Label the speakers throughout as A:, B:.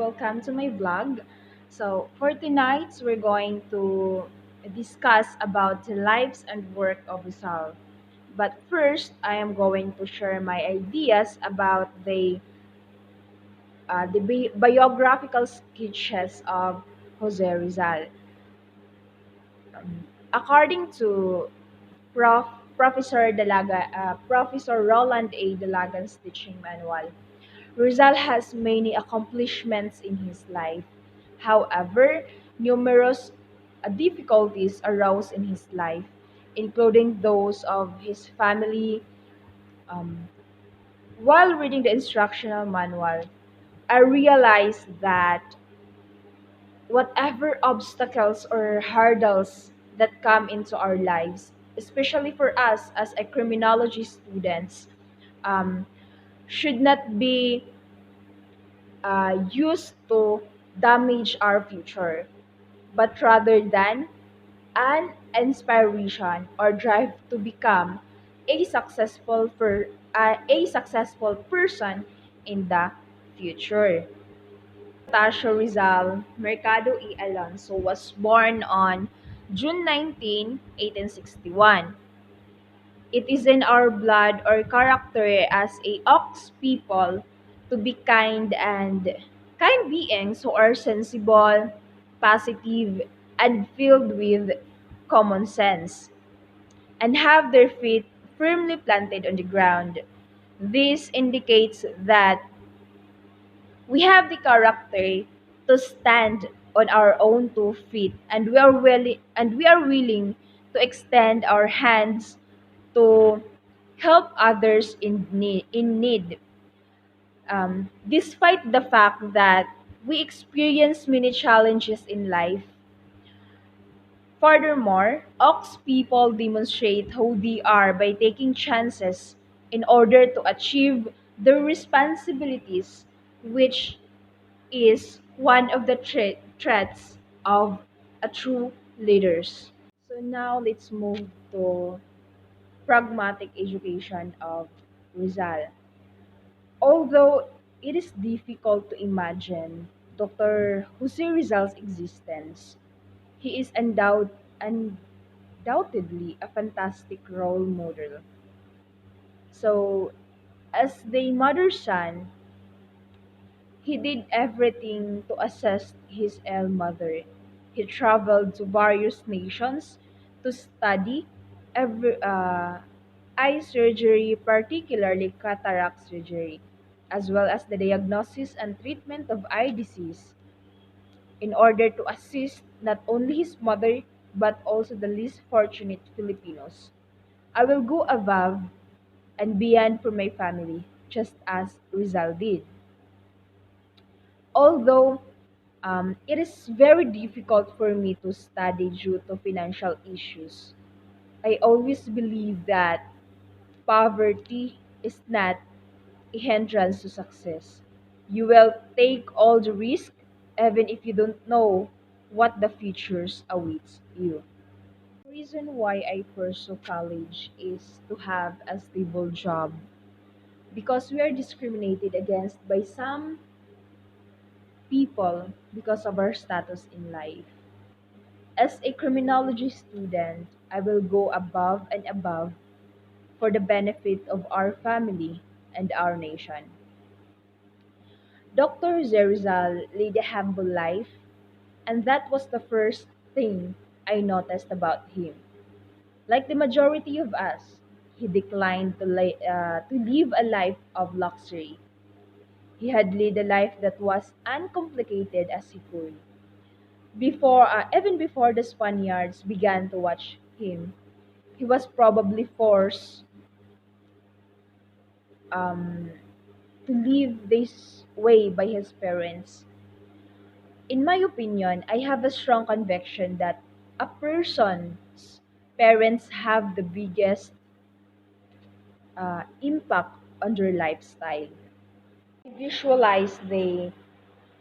A: welcome to my vlog. So, for tonight, we're going to discuss about the lives and work of Rizal. But first, I am going to share my ideas about the biographical sketches of Jose Rizal. According to Prof. Professor Roland A. Dalagan's teaching manual, Rizal has many accomplishments in his life. However, numerous difficulties arose in his life, including those of his family. Um, while reading the instructional manual, I realized that whatever obstacles or hurdles that come into our lives, especially for us as a criminology students, um, should not be used to damage our future, but rather than an inspiration or drive to become a successful person in the future. Tasio Rizal Mercado E. Alonso was born on June 19, 1861. It is in our blood or character as a Ox people to be kind beings who are sensible, positive, and filled with common sense, and have their feet firmly planted on the ground. This indicates that we have the character to stand on our own two feet, and we are willing to extend our hands to help others in need, despite the fact that we experience many challenges in life. Furthermore, Ox people demonstrate who they are by taking chances in order to achieve their responsibilities, which is one of the traits of a true leaders. So now let's move to pragmatic education of Rizal. Although it is difficult to imagine Dr. Jose Rizal's existence, he is undoubtedly a fantastic role model. So, as the mother's son, he did everything to assist his ill mother. He traveled to various nations to study every, eye surgery, particularly cataract surgery, as well as the diagnosis and treatment of eye disease, in order to assist not only his mother but also the least fortunate Filipinos. I will go above and beyond for my family, just as Rizal did. Although it is very difficult for me to study due to financial issues, I always believe that poverty is not a hindrance to success. You will take all the risk even if you don't know what the futures awaits you. The reason why I pursue college is to have a stable job, because we are discriminated against by some people because of our status in life. As a criminology student, I will go above and above for the benefit of our family and our nation. Dr. Zerzal led a humble life, and that was the first thing I noticed about him. Like the majority of us, he declined to live a life of luxury. He had led a life that was uncomplicated as he could. Even before the Spaniards began to watch him, he was probably forced um, to live this way by his parents. In my opinion, I have a strong conviction that a person's parents have the biggest impact on their lifestyle. I visualize the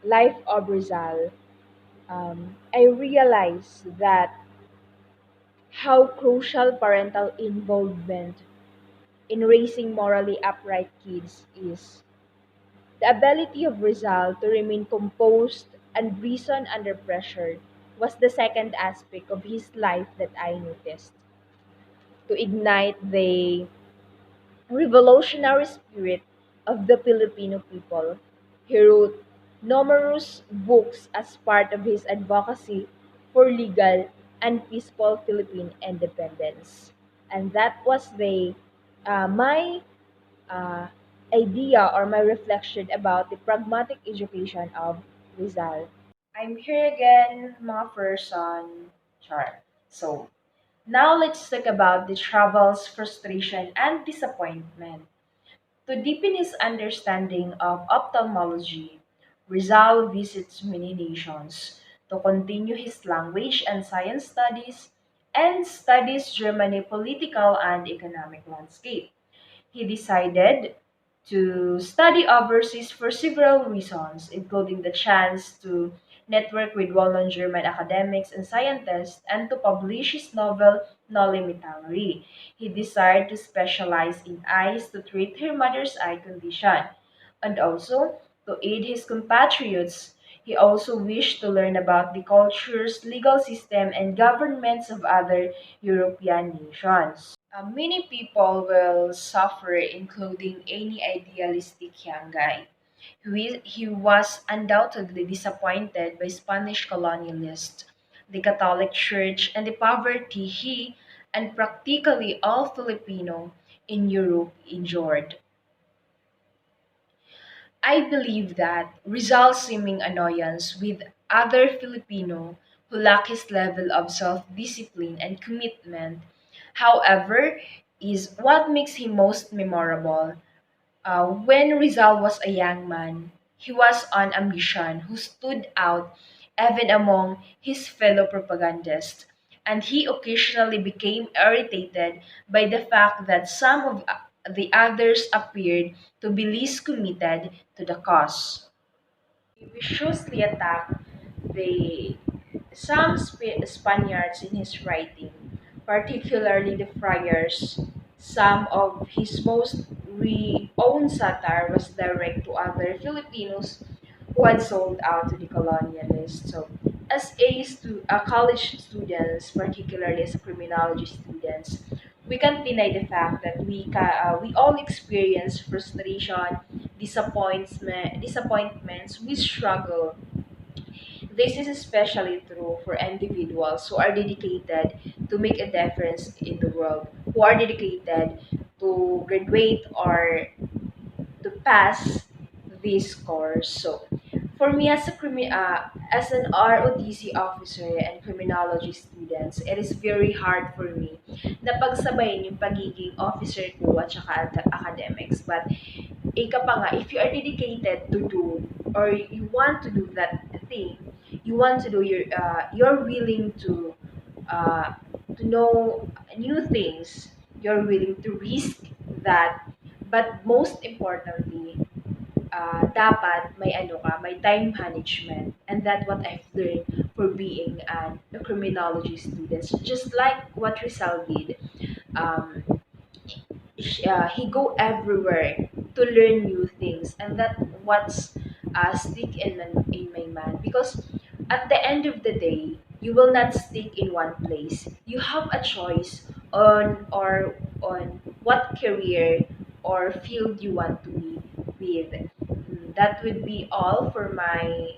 A: life of Rizal. I realize that how crucial parental involvement in raising morally upright kids is. The ability of Rizal to remain composed and reason under pressure was the second aspect of his life that I noticed. To ignite the revolutionary spirit of the Filipino people, he wrote numerous books as part of his advocacy for legal and peaceful Philippine independence. And that was the my uh, idea or my reflection about the pragmatic education of Rizal. I'm here again, mga person, Char. So, now let's talk about the travels, frustration, and disappointment. To deepen his understanding of ophthalmology, Rizal visits many nations to continue his language and science studies and studies Germany political and economic landscape. He decided to study overseas for several reasons, including the chance to network with well-known German academics and scientists and to publish his novel Noli Me Tangere. He desired to specialize in eyes to treat her mother's eye condition and also to aid his compatriots. He also wished to learn about the cultures, legal system, and governments of other European nations. Many people will suffer, including any idealistic young guy. He was undoubtedly disappointed by Spanish colonialists, the Catholic Church, and the poverty he and practically all Filipino in Europe endured. I believe that Rizal's seeming annoyance with other Filipino who lack his level of self-discipline and commitment, however, is what makes him most memorable. When Rizal was a young man, he was on a mission who stood out even among his fellow propagandists, and he occasionally became irritated by the fact that some of the others appeared to be less committed to the cause. He viciously attacked the Spaniards in his writing, particularly the friars. Some of his most own satire was direct to other Filipinos who had sold out to the colonialists. So, as college students, particularly as criminology students, we can't deny the fact that we all experience frustration, disappointments, we struggle. This is especially true for individuals who are dedicated to make a difference in the world, who are dedicated to graduate or to pass this course. So, for me as as an ROTC officer and criminology students, it is very hard for me na pagsabayin yung pagiging officer ko at saka academics. But ika pa nga, if you are dedicated to do or you want to do that thing, you want to do you're willing to know new things, you're willing to risk that, but most importantly, dapat may ano ka, may time management. And that's what I've learned for being a criminology student. Just like what Rizal did, um, he go everywhere to learn new things, and that what's stick in my mind, because at the end of the day you will not stick in one place. You have a choice on what career or field you want to be with. That would be all for my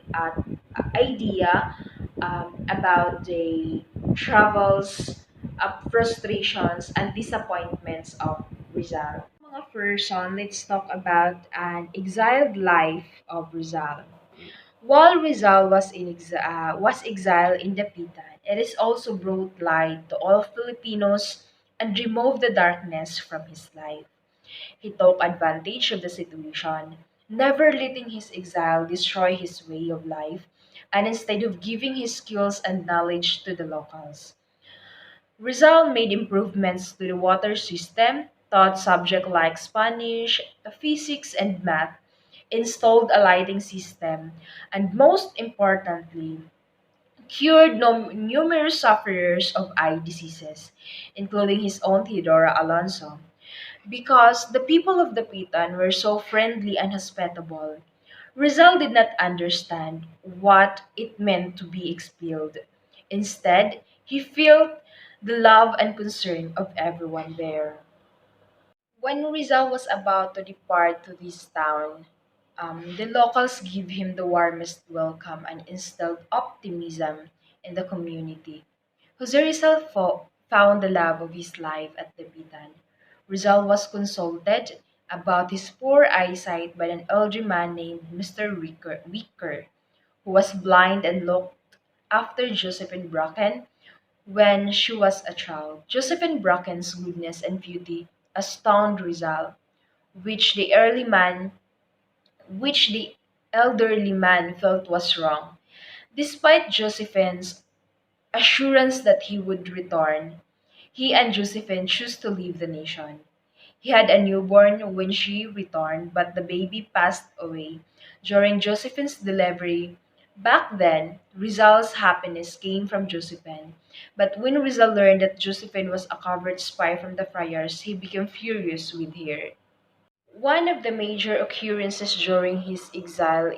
A: idea about the travels, frustrations, and disappointments of Rizal. Mga person, let's talk about an exiled life of Rizal. While Rizal was exiled in Dapitan, it is also brought light to all Filipinos and removed the darkness from his life. He took advantage of the situation, never letting his exile destroy his way of life, and instead of giving his skills and knowledge to the locals. Rizal made improvements to the water system, taught subjects like Spanish, physics, and math, installed a lighting system, and most importantly, cured numerous sufferers of eye diseases, including his own Theodora Alonso. Because the people of the Pitan were so friendly and hospitable, Rizal did not understand what it meant to be expelled. Instead, he felt the love and concern of everyone there. When Rizal was about to depart to this town, the locals gave him the warmest welcome and instilled optimism in the community. Jose Rizal found the love of his life at Dapitan. Rizal was consulted about his poor eyesight by an elderly man named Mr. Wicker, who was blind and looked after Josephine Bracken when she was a child. Josephine Bracken's goodness and beauty astounded Rizal, which the early man which the elderly man felt was wrong. Despite Josephine's assurance that he would return, he and Josephine chose to leave the nation. He had a newborn when she returned, but the baby passed away during Josephine's delivery. Back then, Rizal's happiness came from Josephine, but when Rizal learned that Josephine was a covert spy from the friars, he became furious with her. One of the major occurrences during his exile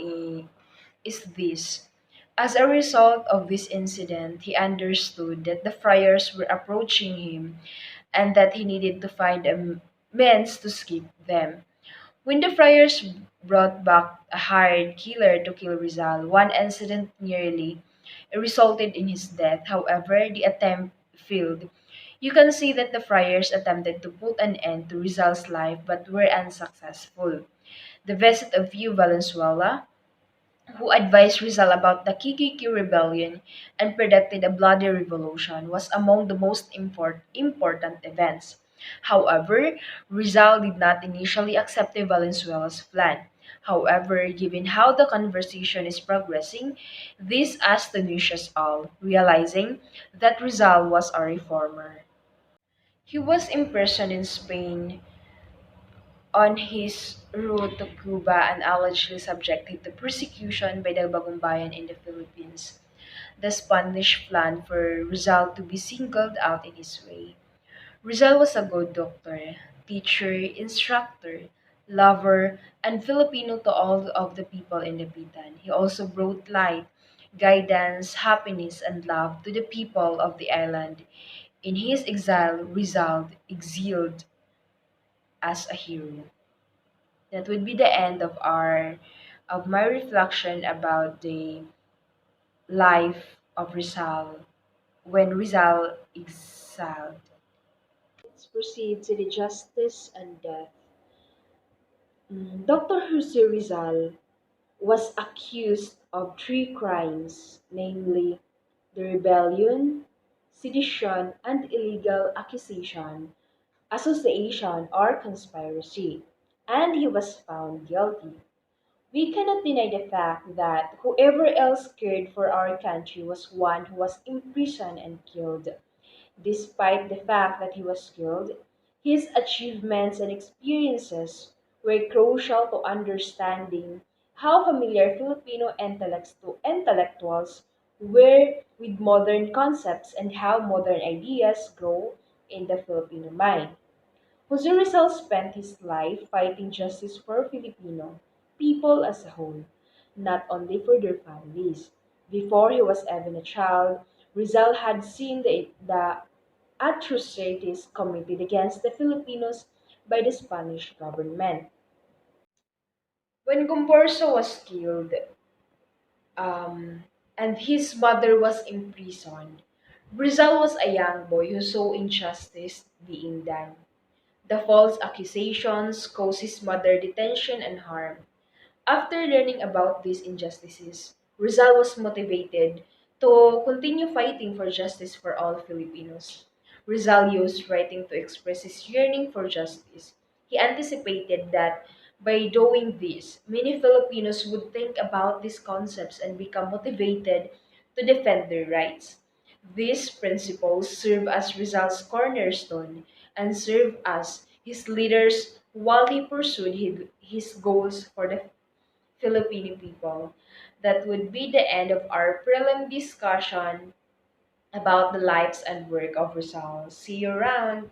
A: is this. As a result of this incident, he understood that the friars were approaching him and that he needed to find a means to escape them. When the friars brought back a hired killer to kill Rizal, one incident nearly resulted in his death. However, the attempt failed. You can see that the friars attempted to put an end to Rizal's life but were unsuccessful. The visit of Hugh Valenzuela, who advised Rizal about the Kikiki rebellion and predicted a bloody revolution, was among the most important events. However, Rizal did not initially accept Valenzuela's plan. However, given how the conversation is progressing, this astonishes all, realizing that Rizal was a reformer. He was imprisoned in Spain on his route to Cuba and allegedly subjected to persecution by the Bagumbayan in the Philippines. The Spanish planned for Rizal to be singled out in his way. Rizal was a good doctor, teacher, instructor, lover, and Filipino to all of the people in Dapitan. He also brought light, guidance, happiness, and love to the people of the island. In his exile, Rizal exiled as a hero. That would be the end of my reflection about the life of Rizal when Rizal exiled. Let's proceed to the justice and death. Dr. Jose Rizal was accused of three crimes, namely the rebellion, sedition, and illegal accusation, association, or conspiracy, and he was found guilty. We cannot deny the fact that whoever else cared for our country was one who was imprisoned and killed. Despite the fact that he was killed, his achievements and experiences were crucial to understanding how familiar Filipino intellectuals were with modern concepts and how modern ideas grow in the Filipino mind. Jose Rizal spent his life fighting justice for Filipino people as a whole, not only for their families. Before he was even a child, Rizal had seen the atrocities committed against the Filipinos by the Spanish government. When Gomborso was killed, um, and his mother was imprisoned, Rizal was a young boy who saw injustice being done. The false accusations caused his mother detention and harm. After learning about these injustices, Rizal was motivated to continue fighting for justice for all Filipinos. Rizal used writing to express his yearning for justice. He anticipated that by doing this, many Filipinos would think about these concepts and become motivated to defend their rights. These principles serve as Rizal's cornerstone and serve as his leaders while he pursued his goals for the Filipino people. That would be the end of our prelim discussion about the lives and work of Rizal. See you around.